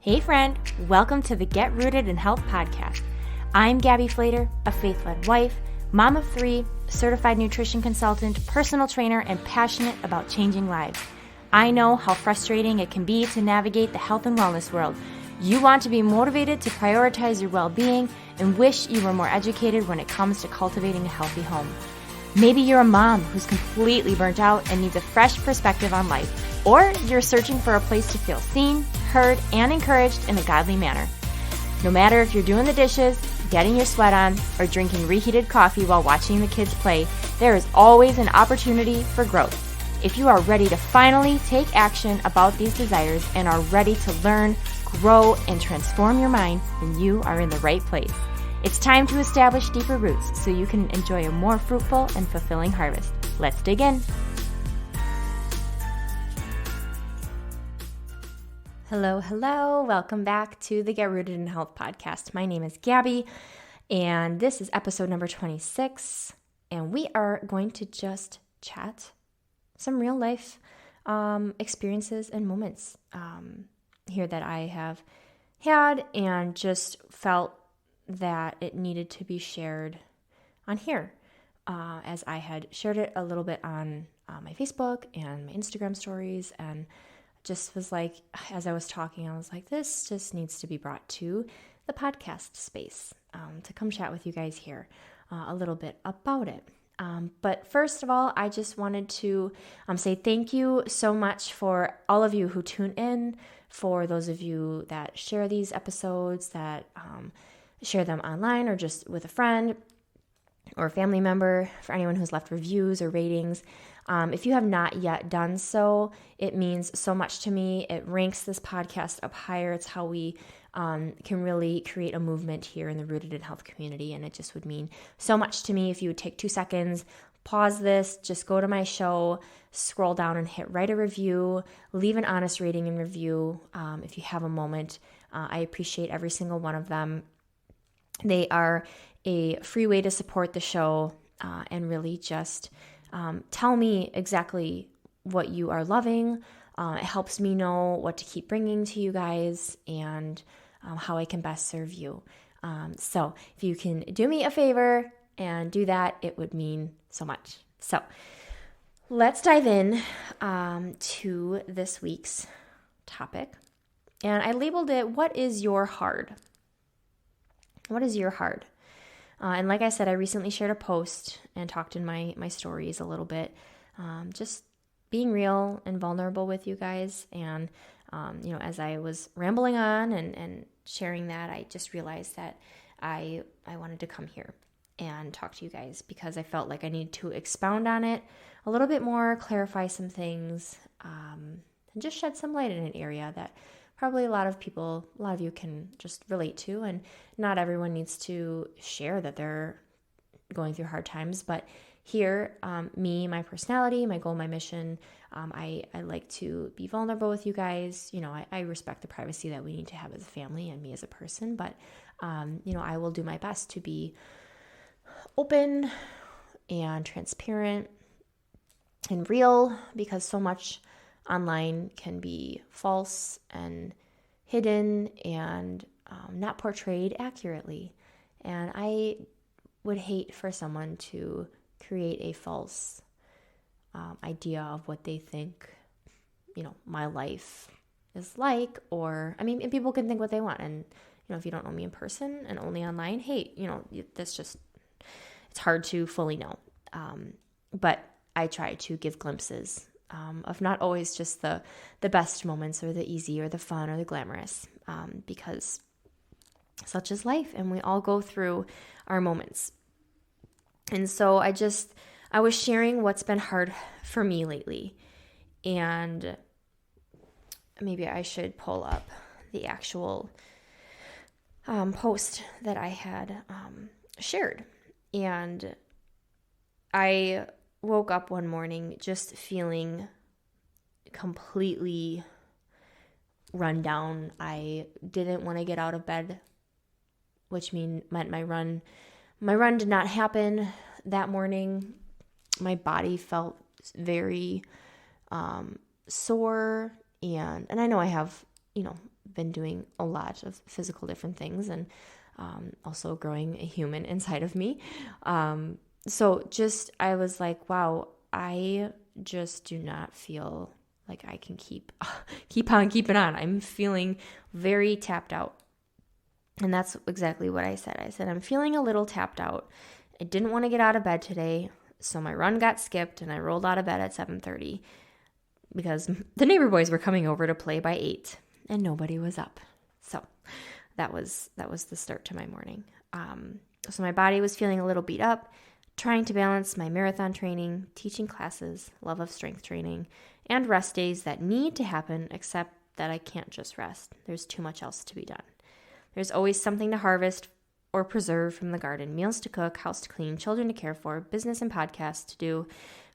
Hey friend, welcome to the Get Rooted in Health podcast. I'm Gabby Flater, a faith-led wife, mom of 3, certified nutrition consultant, personal trainer, and passionate about changing lives. I know how frustrating it can be to navigate the health and wellness world. You want to be motivated to prioritize your well-being and wish you were more educated when it comes to cultivating a healthy home. Maybe you're a mom who's completely burnt out and needs a fresh perspective on life, or you're searching for a place to feel seen, heard, and encouraged in a godly manner. No matter if you're doing the dishes, getting your sweat on, or drinking reheated coffee while watching the kids play, there is always an opportunity for growth. If you are ready to finally take action about these desires and are ready to learn, grow, and transform your mind, then you are in the right place. It's time to establish deeper roots so you can enjoy a more fruitful and fulfilling harvest. Let's dig in. Hello. Welcome back to the Get Rooted in Health podcast. My name is Gabby, and this is episode number 26, and we are going to just chat some real life experiences and moments here that I have had and just felt that it needed to be shared on here, as I had shared it a little bit on my Facebook and my Instagram stories, and just was like, as I was talking, I was like, this just needs to be brought to the podcast space to come chat with you guys here a little bit about it. But first of all, I just wanted to say thank you so much for all of you who tune in, for those of you that share these episodes, that share them online or just with a friend or a family member, for anyone who's left reviews or ratings. If you have not yet done so, it means so much to me. It ranks this podcast up higher. It's how we can really create a movement here in the Rooted in Health community, and it just would mean so much to me if you would take 2 seconds, pause this, just go to my show, scroll down and hit write a review, leave an honest rating and review if you have a moment. I appreciate every single one of them. They are a free way to support the show and really just tell me exactly what you are loving. It helps me know what to keep bringing to you guys and how I can best serve you. So if you can do me a favor and do that, it would mean so much. So let's dive in to this week's topic. And I labeled it, What is your hard? What is your hard? And like I said, I recently shared a post and talked in my stories a little bit, just being real and vulnerable with you guys. And, as I was rambling on and sharing that, I just realized that I wanted to come here and talk to you guys because I felt like I needed to expound on it a little bit more, clarify some things, and just shed some light in an area that probably a lot of you can just relate to, and not everyone needs to share that they're going through hard times. But here, me, my personality, my goal, my mission, I like to be vulnerable with you guys. I respect the privacy that we need to have as a family and me as a person, but, I will do my best to be open and transparent and real, because so much online can be false and hidden and not portrayed accurately. And I would hate for someone to create a false idea of what they think, my life is like. Or, and people can think what they want. And, if you don't know me in person and only online, hey, it's hard to fully know. But I try to give glimpses of not always just the best moments or the easy or the fun or the glamorous, because such is life and we all go through our moments. And so I was sharing what's been hard for me lately, and maybe I should pull up the actual post that I had shared. And I woke up one morning just feeling completely run down. I didn't want to get out of bed, which meant my run did not happen that morning. My body felt very sore, and I know I have been doing a lot of physical different things, and also growing a human inside of me. So I was like, wow, I just do not feel like I can keep on keeping on. I'm feeling very tapped out. And that's exactly what I said. I said, I'm feeling a little tapped out. I didn't want to get out of bed today, so my run got skipped and I rolled out of bed at 7:30 because the neighbor boys were coming over to play by 8 and nobody was up. So that was the start to my morning. So my body was feeling a little beat up, trying to balance my marathon training, teaching classes, love of strength training, and rest days that need to happen, except that I can't just rest. There's too much else to be done. There's always something to harvest or preserve from the garden, meals to cook, house to clean, children to care for, business and podcasts to do.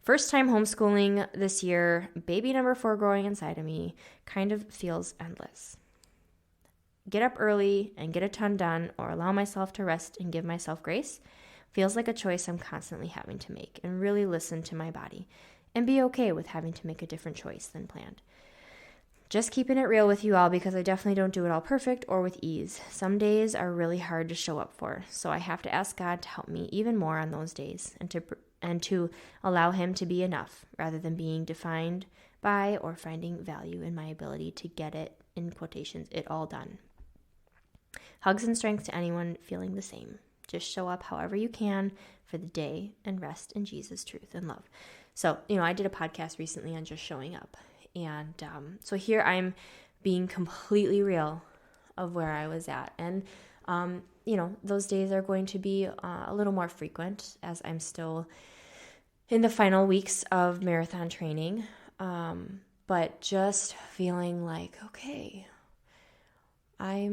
First time homeschooling this year, baby number 4 growing inside of me, kind of feels endless. Get up early and get a ton done, or allow myself to rest and give myself grace, feels like a choice I'm constantly having to make, and really listen to my body and be okay with having to make a different choice than planned. Just keeping it real with you all, because I definitely don't do it all perfect or with ease. Some days are really hard to show up for, so I have to ask God to help me even more on those days, and to allow him to be enough rather than being defined by or finding value in my ability to get it, in quotations, it all done. Hugs and strength to anyone feeling the same. Just show up however you can for the day and rest in Jesus' truth and love. So, I did a podcast recently on just showing up. And so here I'm being completely real of where I was at. And, those days are going to be a little more frequent as I'm still in the final weeks of marathon training. But just feeling like, okay, I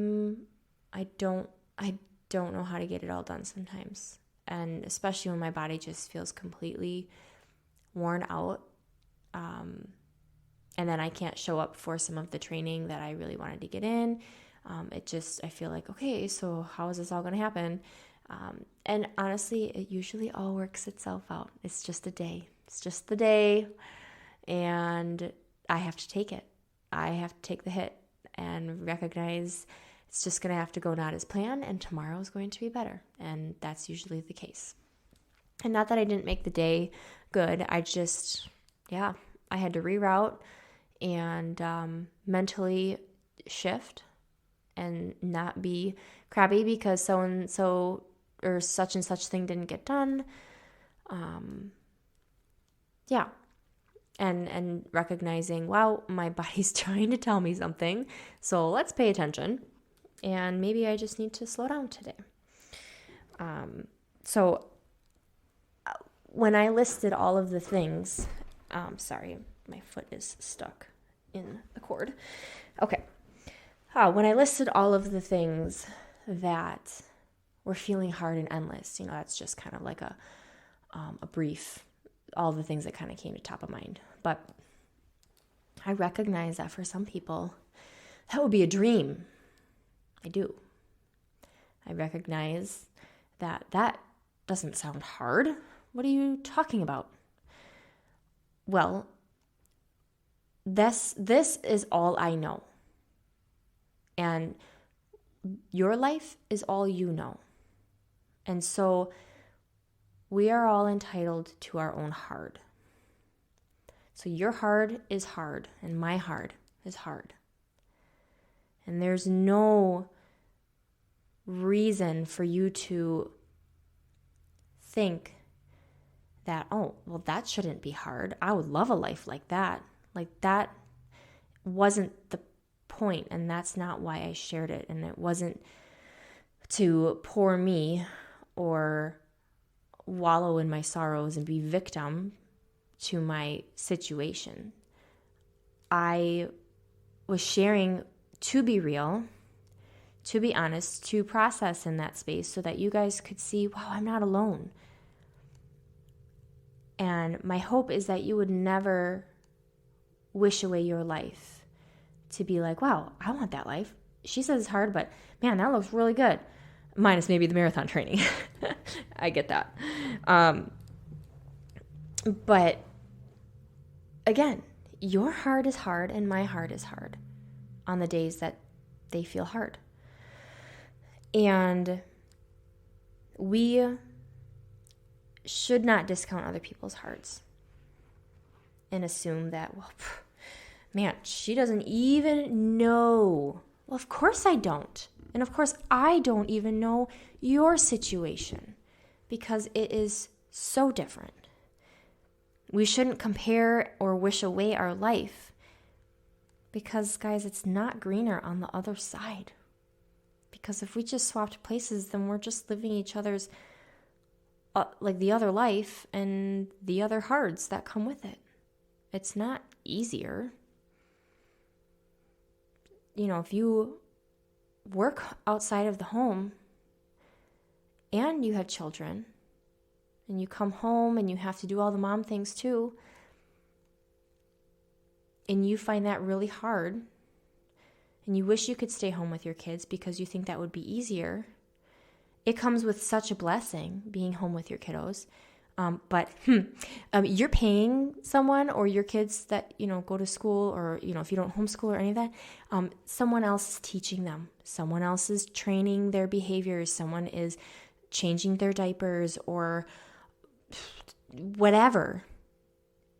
don't know how to get it all done sometimes. And especially when my body just feels completely worn out. And then I can't show up for some of the training that I really wanted to get in. I feel like, okay, so how is this all going to happen? And honestly, it usually all works itself out. It's just a day. It's just the day. And I have to take it. I have to take the hit and recognize it's just going to have to go not as planned, and tomorrow is going to be better. And that's usually the case. And not that I didn't make the day good. I had to reroute and mentally shift and not be crabby because so-and-so or such and such thing didn't get done. And recognizing, wow, my body's trying to tell me something, so let's pay attention. And maybe I just need to slow down today. So when I listed all of the things, sorry, my foot is stuck in the cord. Okay. When I listed all of the things that were feeling hard and endless, that's just kind of like a brief, all the things that kind of came to top of mind. But I recognize that for some people, that would be a dream. I do. I recognize that doesn't sound hard. What are you talking about? Well, this is all I know. And your life is all you know. And so we are all entitled to our own hard. So your hard is hard, and my hard is hard. And there's no reason for you to think that, oh, well, that shouldn't be hard. I would love a life like that. Like, that wasn't the point, and that's not why I shared it. And it wasn't to poor me or wallow in my sorrows and be victim to my situation. I was sharing to be real, to be honest, to process in that space so that you guys could see, wow, I'm not alone. And my hope is that you would never wish away your life to be like, wow, I want that life. She says it's hard, but man, that looks really good. Minus maybe the marathon training. I get that. But again, your heart is hard and my heart is hard on the days that they feel hard. And we should not discount other people's hearts and assume that, well, man, she doesn't even know. Well, of course I don't. And of course I don't even know your situation because it is so different. We shouldn't compare or wish away our life because, guys, it's not greener on the other side. Because if we just swapped places, then we're just living each other's, like the other life and the other hards that come with it. It's not easier. You know, if you work outside of the home and you have children and you come home and you have to do all the mom things too, and you find that really hard, and you wish you could stay home with your kids because you think that would be easier, it comes with such a blessing being home with your kiddos. But you're paying someone or your kids that, go to school or, if you don't homeschool or any of that, someone else is teaching them. Someone else is training their behaviors. Someone is changing their diapers or whatever.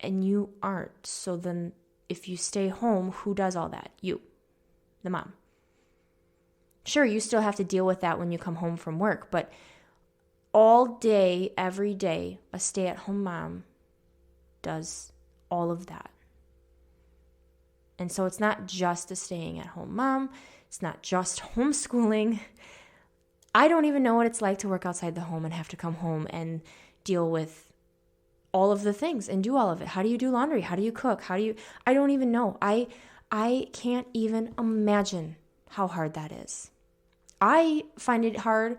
And you aren't. So then if you stay home, who does all that? You, the mom. Sure, you still have to deal with that when you come home from work, but all day, every day, a stay-at-home mom does all of that. And so it's not just a staying-at-home mom. It's not just homeschooling. I don't even know what it's like to work outside the home and have to come home and deal with all of the things and do all of it. How do you do laundry? How do you cook? I don't even know. I can't even imagine how hard that is. I find it hard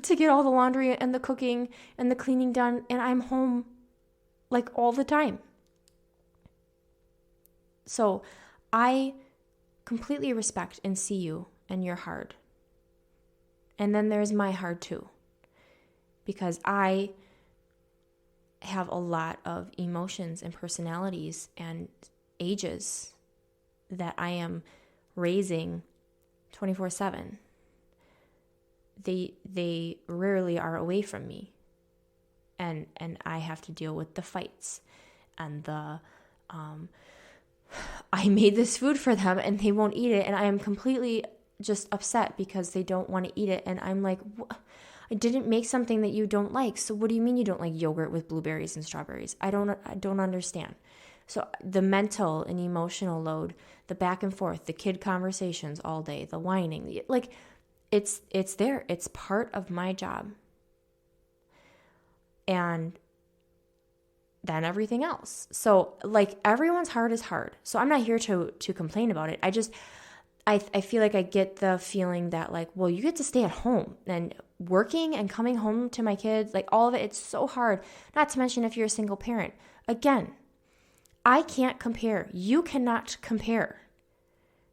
to get all the laundry and the cooking and the cleaning done, and I'm home like all the time. So I completely respect and see you and your hard. And then there's my hard too, because I have a lot of emotions and personalities and ages that I am raising 24/7. They rarely are away from me, and I have to deal with the fights and the I made this food for them and they won't eat it, and I am completely just upset because they don't want to eat it, and I'm like, I didn't make something that you don't like, so what do you mean you don't like yogurt with blueberries and strawberries? I don't understand. So the mental and emotional load, the back and forth, the kid conversations all day, the whining, like it's there. It's part of my job. And then everything else. So like everyone's heart is hard. So I'm not here to complain about it. I feel like I get the feeling that like, well, you get to stay at home and working and coming home to my kids, like all of it, it's so hard. Not to mention if you're a single parent. Again, I can't compare. You cannot compare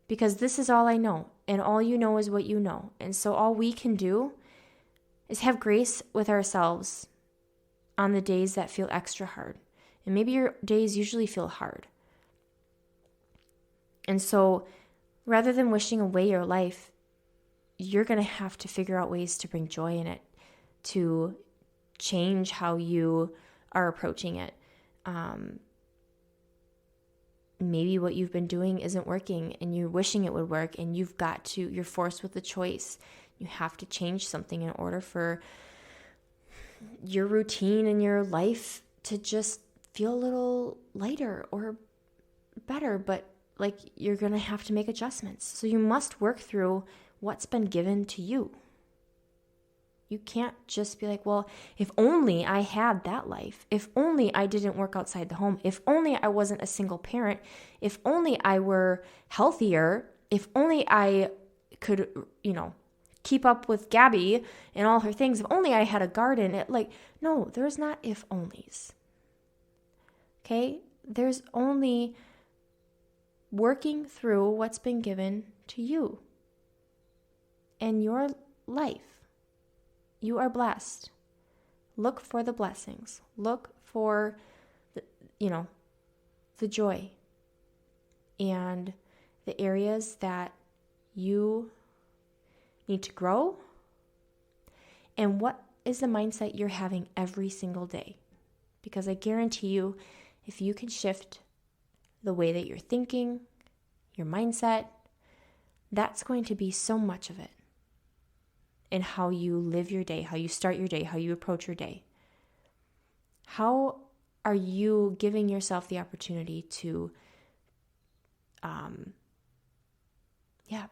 because this is all I know. And all you know is what you know. And so all we can do is have grace with ourselves on the days that feel extra hard. And maybe your days usually feel hard. And so rather than wishing away your life, you're going to have to figure out ways to bring joy in it, to change how you are approaching it. Maybe what you've been doing isn't working and you're wishing it would work, and you're forced with a choice. You have to change something in order for your routine and your life to just feel a little lighter or better, but like you're going to have to make adjustments. So you must work through what's been given to you. You can't just be like, well, if only I had that life, if only I didn't work outside the home, if only I wasn't a single parent, if only I were healthier, if only I could, keep up with Gabby and all her things, if only I had a garden. No, there's not if onlys. Okay? There's only working through what's been given to you and your life. You are blessed. Look for the blessings. Look for the joy and the areas that you need to grow, and what is the mindset you're having every single day. Because I guarantee you, if you can shift the way that you're thinking, your mindset, that's going to be so much of it in how you live your day, how you start your day, how you approach your day. How are you giving yourself the opportunity to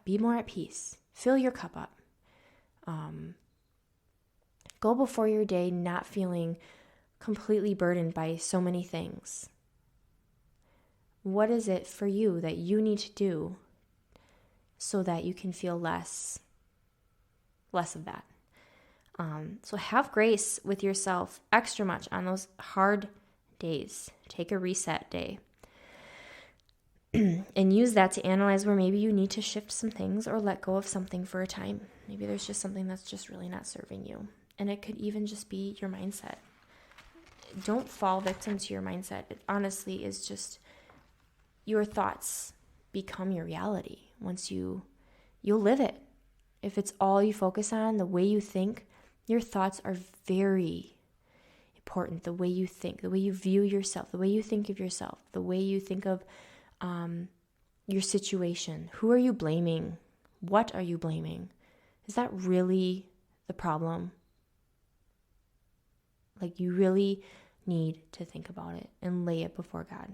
be more at peace? Fill your cup up. Go before your day not feeling completely burdened by so many things. What is it for you that you need to do so that you can feel less of that? So have grace with yourself extra much on those hard days. Take a reset day. And use that to analyze where maybe you need to shift some things or let go of something for a time. Maybe there's just something that's just really not serving you. And it could even just be your mindset. Don't fall victim to your mindset. It honestly is just your thoughts become your reality. Once you'll live it. If it's all you focus on, the way you think, your thoughts are very important. The way you think, the way you view yourself, the way you think of yourself, the way you think of your situation. Who are you blaming? What are you blaming? Is that really the problem? Like, you really need to think about it and lay it before God.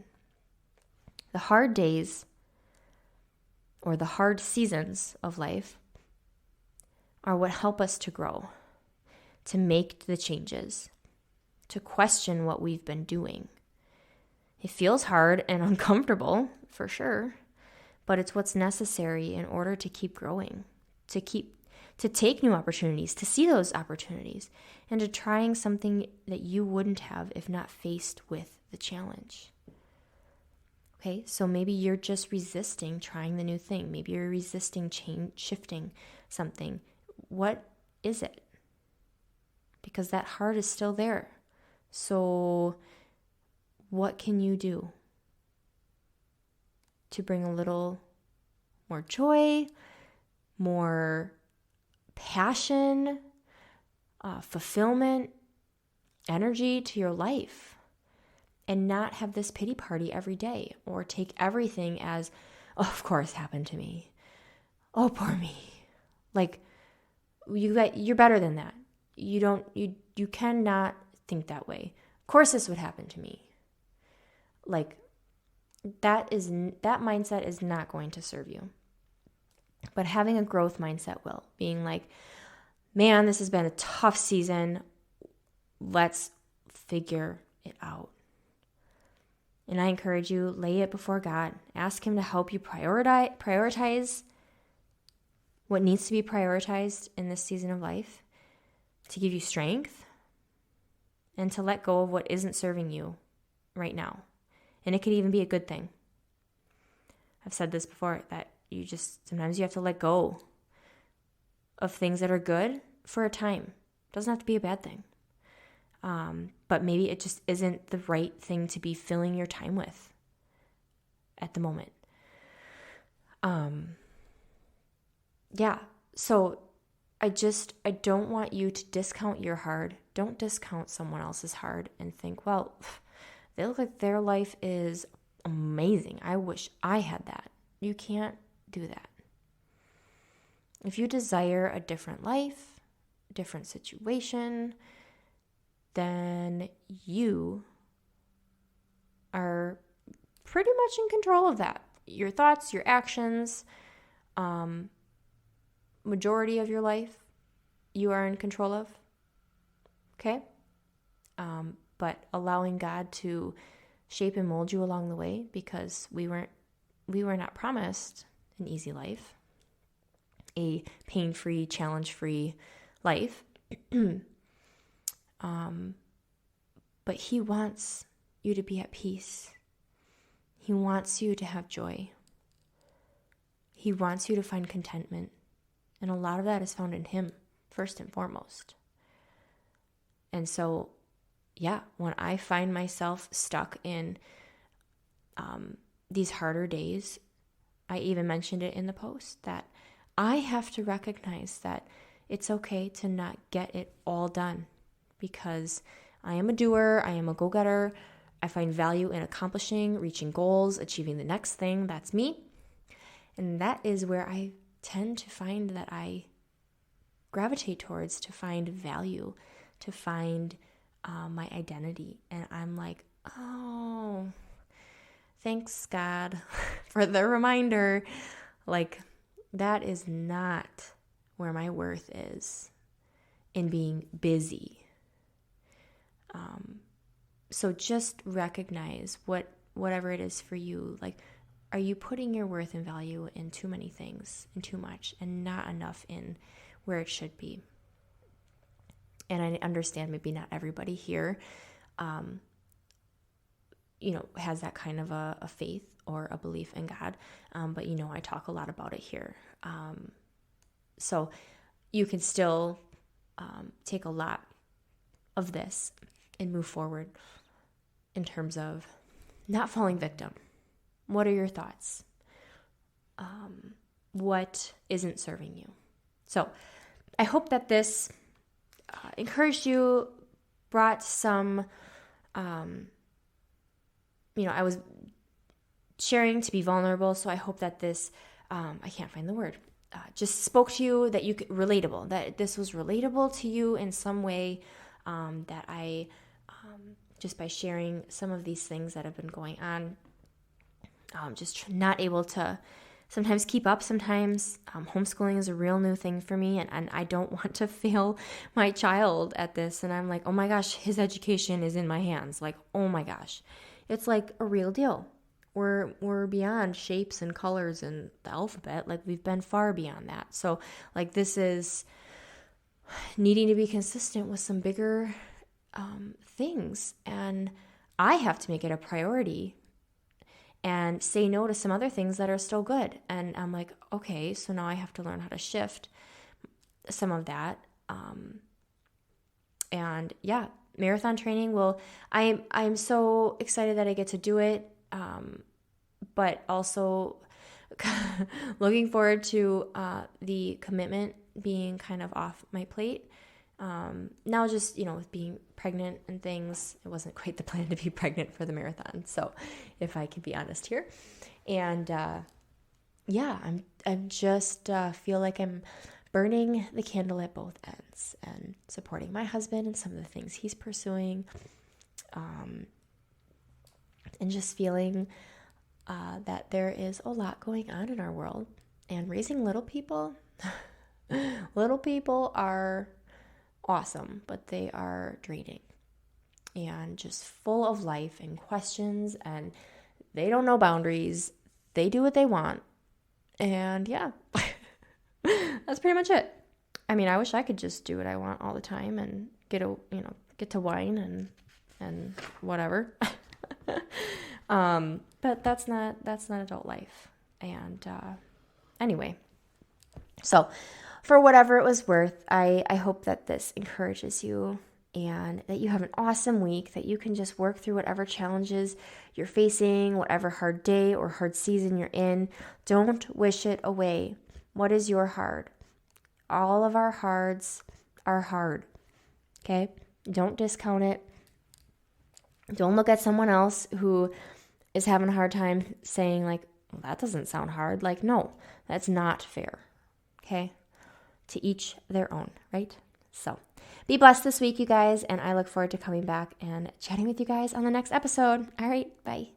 The hard days or the hard seasons of life are what help us to grow, to make the changes, to question what we've been doing. It feels hard and uncomfortable, for sure, but it's what's necessary in order to keep growing, to take new opportunities, to see those opportunities, and to trying something that you wouldn't have if not faced with the challenge. Okay, so maybe you're just resisting trying the new thing. Maybe you're resisting shifting something. What is it? Because that heart is still there. So what can you do to bring a little more joy, more passion, fulfillment, energy to your life, and not have this pity party every day or take everything as, oh, of course, happened to me. Oh, poor me. Like, you're better than that. You cannot think that way. Of course this would happen to me. Like, that mindset is not going to serve you. But having a growth mindset will. Being like, man, this has been a tough season. Let's figure it out. And I encourage you, lay it before God. Ask Him to help you prioritize what needs to be prioritized in this season of life, to give you strength, and to let go of what isn't serving you right now. And it could even be a good thing. I've said this before, that sometimes you have to let go of things that are good for a time. It doesn't have to be a bad thing. But maybe it just isn't the right thing to be filling your time with at the moment. So I don't want you to discount your hard. Don't discount someone else's hard and think, well, they look like their life is amazing. I wish I had that. You can't do that. If you desire a different life, a different situation, then you are pretty much in control of that. Your thoughts, your actions, majority of your life, you are in control of. Okay? But allowing God to shape and mold you along the way, because we were not promised an easy life, a pain-free, challenge-free life. But He wants you to be at peace. He wants you to have joy. He wants you to find contentment. And a lot of that is found in Him, first and foremost. And so, when I find myself stuck in these harder days, I even mentioned it in the post that I have to recognize that it's okay to not get it all done, because I am a doer, I am a go-getter. I find value in accomplishing, reaching goals, achieving the next thing. That's me. And that is where I tend to find that I gravitate towards, to find value, to find my identity. And I'm like, oh, thanks God for the reminder. Like, that is not where my worth is, in being busy. So just recognize whatever it is for you. Like, are you putting your worth and value in too many things, and too much, and not enough in where it should be? And I understand maybe not everybody here, has that kind of a faith or a belief in God. But I talk a lot about it here. So you can still take a lot of this and move forward in terms of not falling victim. What are your thoughts? What isn't serving you? So I hope that this encouraged you, brought some, I was sharing to be vulnerable. So I hope that this, I can't find the word, just spoke to you, that you could, relatable, that this was relatable to you in some way, that I, just by sharing some of these things that have been going on, just not able to sometimes keep up. Sometimes homeschooling is a real new thing for me, and I don't want to fail my child at this. And I'm like, oh my gosh, his education is in my hands. Like, oh my gosh, it's like a real deal. We're beyond shapes and colors and the alphabet. Like, we've been far beyond that. So like, this is needing to be consistent with some bigger things, and I have to make it a priority and say no to some other things that are still good. And I'm like, okay, so now I have to learn how to shift some of that. And yeah, marathon training I'm so excited that I get to do it. But also looking forward to the commitment being kind of off my plate. Now just, with being pregnant and things, it wasn't quite the plan to be pregnant for the marathon. So if I can be honest here. And I'm just feel like I'm burning the candle at both ends and supporting my husband and some of the things he's pursuing. And just feeling that there is a lot going on in our world. And raising little people are awesome, but they are draining and just full of life and questions, and they don't know boundaries. They do what they want. And yeah, that's pretty much it. I mean, I wish I could just do what I want all the time and get to whine and whatever. But that's not adult life. And anyway, so for whatever it was worth, I hope that this encourages you, and that you have an awesome week, that you can just work through whatever challenges you're facing, whatever hard day or hard season you're in. Don't wish it away. What is your hard? All of our hards are hard, okay? Don't discount it. Don't look at someone else who is having a hard time saying like, well, that doesn't sound hard. Like, no, that's not fair, okay? To each their own, right? So be blessed this week, you guys, and I look forward to coming back and chatting with you guys on the next episode. All right, bye.